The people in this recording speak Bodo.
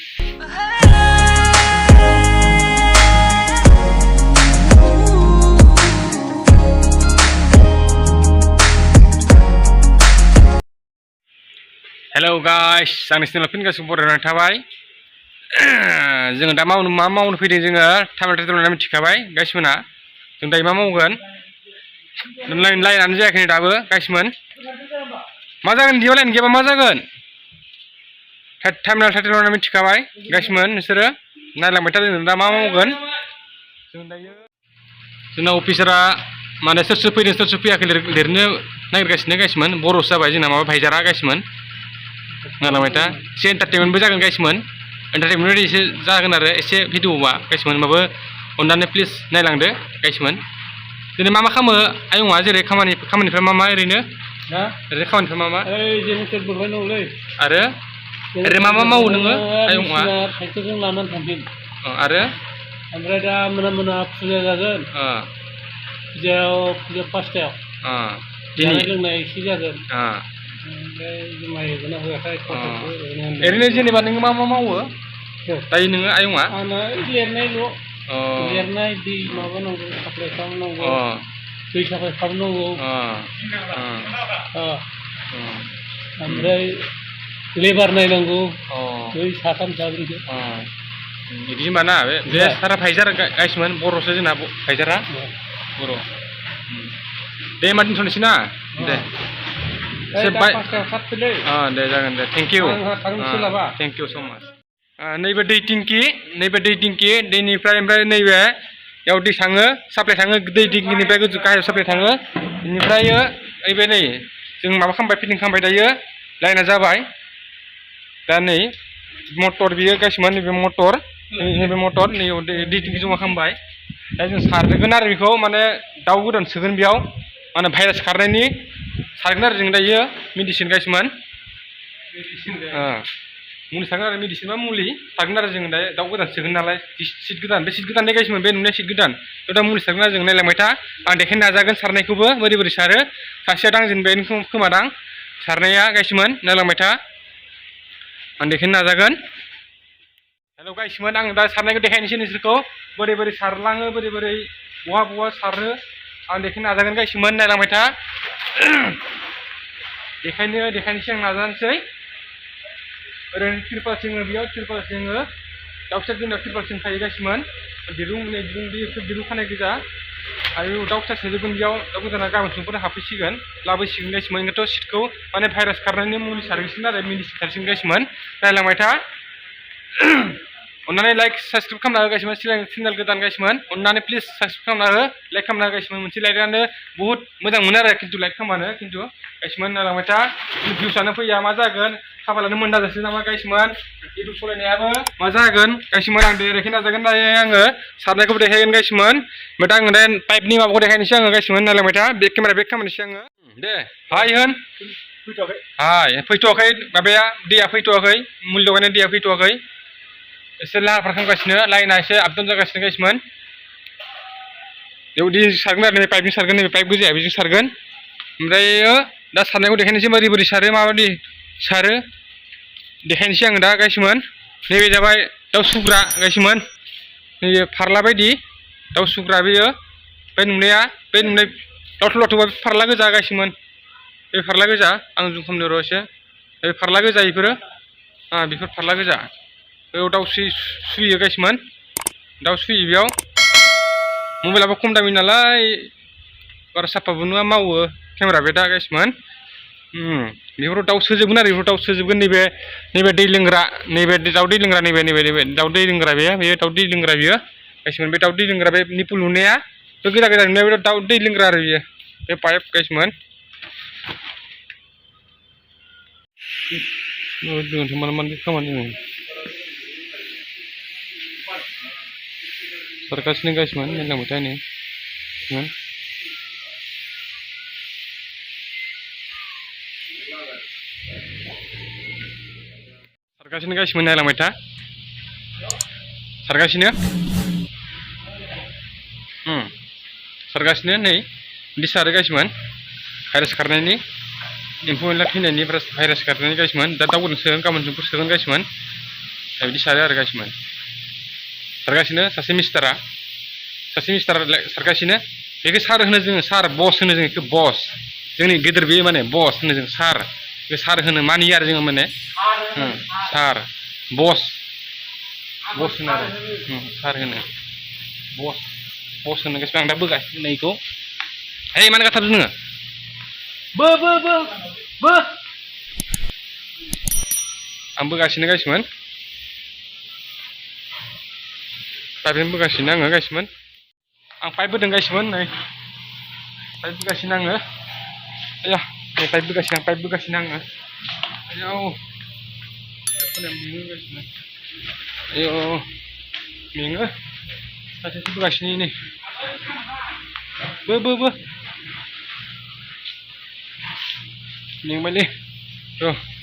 Hello guys, आंनि चेनेलाव फिन गासिबो बरायनानै थाबाय। जोङो दा मा मावनो फैदों जोङो टाइम लानानै मिथिखाबाय गाइसमोना। जों दायो मा मावगोन? लाइनानो जायाखै दाबो गाइसमोन। मा जागोन बिदियाव लाइन गैयाबा मा जागोन? टाइम लानानै मिथिखाबाय गाइसमोन नोंसोरो नायलांबाय था जों दा मा मावगोन? जों दायो जोंना अफिसारा माने सोर फैदों सोर फैयाखै लिरनो नागिरगासिनो गाइसमोन। बर'सो जाबाय जोंना माबा भाइजारा गाइसमोन। नायलांबाय था एसे एन्टारटेनमेन्टबो जागोन गाइसमोन। एन्टारटेनमेन्ट एसे जागोन आरो एसे भिडिअ'बा गाइसमोन होनबाबो अननानै प्लिज नायलांदो गाइसमोन। दिनै मा खालामो आयंआ जेरै खामानिफ्रा मा ओरैनो खामानिफ्रा मा आरो ओरैनो मा मावो नोङो आयंआ? आरो ओमफ्राय दा मोना फुजा जागोन। फुजा 5टायाव जानाय लोंनाय एसे जागोन। ओरैनो जेनेबा नोङो मा मावो दायो नोङो आयंआ? लिरनायल'। लिरनाय दै माबानांगौ साप्लाय खालामनांगौ। दै साप्लाय खालामनांगौ। ओमफ्राय लेबार नायनांगौ। बै साथाम साब्रैखौ। बिदि होनबा ना बे सारा भाइजार गाइसमोन बर'सो जोंना भाइजारा बर'। दे होनबा दोनथ'नोसै ना दे। दे जागोन दे थेंक इउ स' माच। नैबे दै टेंकि दैनिफ्राय ओमफ्राय नैबेयाव दै थाङो साप्लाय थाङो दै टेंकिनिफ्राय गाहायाव साप्लाय थाङो। बेनिफ्राय नैबे नै जों माबा खालामबाय फिटिं खालामबाय दायो लाइना जाबाय। दा नै मटर बियो गाइसमोन नैबे मटर नैयाव दै टेंकि जमा खालामबाय। दा जों सारगोन आरो बेखौ माने दाउ गोदान सोगोन बेयाव माने भाइरास खारनायनि सारगोन आरो जों दायो मेडिसिन गाइसमोन। मुलि सारगोन आरो मेडिसिन बा मुलि सारगोन आरो जों दा दाउ गोदान सोगोन नालाय सिट गोदान बे सिट गोदाननि गाइसमोन बे नुनाय सिट गोदान बेयाव दा मुलि सारगोन आरो जों नायलांबाय था। आं देखायनो नाजागोन सारनायखौबो बोरै सारो। सासेया दांजेनबाय खोमादां सारनाया गाइसमोन नायलांबाय था आं देखायनो नाजागोन। हेल' गाइसमोन आं दा सारनायखौ देखायनोसै नोंसोरखौ बोरै सारलाङो बोरै बहा सारो आं देखायनो नाजागोन गाइसमोन नायलांबाय था। देखायनोसै आं नाजानोसै। ओरैनो तिरपाल जोङो बेयाव तिरपाल जोङो दाउ फिसा दोननायाव तिरपाल जों थायो गाइसमोन। दिरुं खानाय गोजा आरो दाउ फिसा सोजोबगोन बेयाव दाउ गोदाना गाबोन समफोर हाबफैसिगोन लाबोसिगोन गाइसमोन। ओंखायनोथ' सिटखौ माने भाइरास खारनायनि मुलि सारगासिनो आरो मेडिसिन सारसिगोन गाइसमोन नायलांबाय था। अननानै लाइक साबसक्राइब खालामना हो गाइसमोन चेनेल गोदान गाइसमोन अननानै प्लिज साबसक्राइब खालामना हो लाइक खालामना हो गाइसमोन। मोनसे लाइकआनो बहुत मोजां मोनो आरो खिन्थु लाइक खालामबानो खिन्थु गाइसमोन नायलांबाय था। भिउसआनो फैया मा जागोन खाफालानो मोनदाजासै नामा गाइसमोन इउटुब सलायनायाबो मा जागोन गाइसमोन। आं देखायनो नाजागोन दायो आङो सारनायखौबो देखायगोन गाइसमोन। ओमफ्राय आङो दा पाइपनि माबाखौ देखायनोसै आङो गाइसमोन नायलांबाय था। बेक खालामनोसै आङो दे हाय होन हाय फैथ'वाखै माबाया दैया फैथ'वाखै मुलि लगायनाय दैया फैथ'वाखै एसे लाहार फाहार खालामगासिनो लाइना एसे आप डाउन जागासिनो गाइसमोन। बेयाव दै सारगोन आरो नैबे पाइपजों सारगोन नैबे पाइप गोजाया बेजों सारगोन। ओमफ्राय दा सारनायखौ देखायनोसै बोरै सारो माबायदि सारो देखायनोसै आङो दा गाइसमोन। नैबे जाबाय दाउ सुग्रा गाइसमोन नैबे फारला बायदि दाउ सुग्रा बेयो बे नुनाय दाउथुबा फारला गोजा गाइसमोन। बे फारला गोजा आं जुम खालामनो र' एसे बे फारला गोजा बेफोरो बेफोर फारला गोजा बेयाव दाउ सुयो गाइसमोन दाउ सुयो बेयाव मबाइलाबो खम दामि नालाय बारा साफाबो नङा मावो केमेरा बेदा गाइसमोन। बेफोराव दाउ सोजोबगोन आरो बेफोर दाउ सोजोबगोन नैबे दै लोंग्रा नैबे दाउ दै लोंग्रा नैबे दाउ दै लोंग्रा बेयो दाउ दै लोंग्रा बियो गाइसमोन। बे दाउ दै लोंग्रा बे निपुल नुनाया बे गोजा नुनाया बे दाउ दै लोंग्रा आरो बियो बे पाइप गाइसमोन। खामानि सारगासिनो गाइसमोन नायलांबाय था नै सारगासिनो गाइसमोन नायलांबाय था सारगासिनो नै बिदि सारो गाइसमोन भाइरास खारनायनि एम्फौ एनला थैनायनि भाइरास खारनायनि गाइसमोन। दा दाउ गोदान सोगोन गाबोन समफोर सोगोन गाइसमोन दा बिदि सारो आरो गासिमोन सारगासिनो सासे मिस्टारा सारगासिनो बेखौ सार होनो जोङो सार बस होनो जों बेखौ बस जोंनि गेदेर बे माने बस होनो जों सार बे सार होनो मानियो आरो जोङो माने सार बस होनो आरो सार होनो बस होनो गासिबो आं दा बोगासिनो नैखौ ओइ मानो गाथारदों नोङो बो आं बोगासिनो गासिमोन पाइपजों बोगासिनो आङो गासिमोन आं पाइप बोदों गासिमोन नै पाइप बोगासिनो आङो आया नै पाइप बोगासिनो आङो आयौ मेङो आयौ मेङो सासेसो बोगासिनो नै बो मेंबायलै र'